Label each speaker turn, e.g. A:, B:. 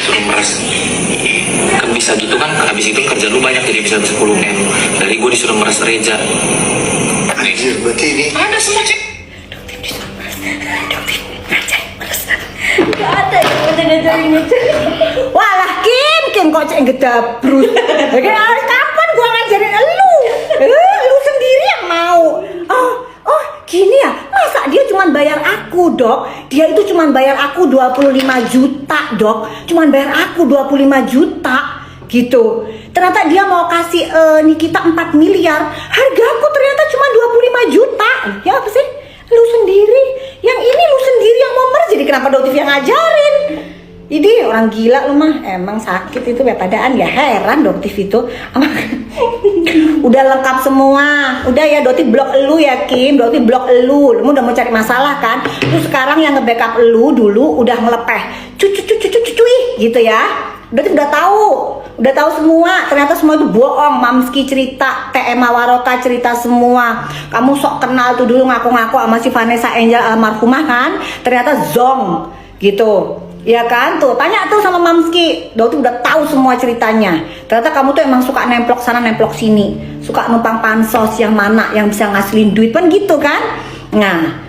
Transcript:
A: disuruh meres. Kan bisa gitu kan, habis itu kerja lu banyak jadi bisa 10M. Dari gue disuruh meres Reja.
B: Anjir, berarti ini
A: Ada semua cek.
C: Gak ada yang ngajarin. Walah Kim kok cek ngedabrus. Kapan gua ngajarin lu? Lu sendiri yang mau. Oh gini ya, masa dia cuma bayar aku dok? Dia itu cuma bayar aku 25 juta dok. Cuma bayar aku 25 juta gitu. Ternyata dia mau kasih Nikita 4 miliar. Harga aku ternyata cuma 25 juta. Ya apa sih? Lu sendiri. Yang ini lu sendiri yang mau merge. Jadi kenapa Doktif yang ngajarin? Ini orang gila lu mah. Emang sakit itu padaan ya. Heran Doktif itu. Udah lengkap semua. Udah ya Doktif blok elu ya Kim. Doktif blok elu. Lu udah mau cari masalah kan? Terus sekarang yang nge-backup elu dulu udah ngelepeh. Cuy gitu ya. Doktif udah tahu semua. Ternyata semua itu bohong. Mamski cerita, TM Waroka cerita semua. Kamu sok kenal tuh dulu ngaku-ngaku sama si Vanessa Angel almarhumah kan? Ternyata zong gitu. Ya kan tuh, tanya tuh sama Mamski. Doktif udah tahu semua ceritanya. Ternyata kamu tuh emang suka nemplok sana nemplok sini. Suka numpang pansos yang mana yang bisa ngasilin duit kan gitu kan? Nah,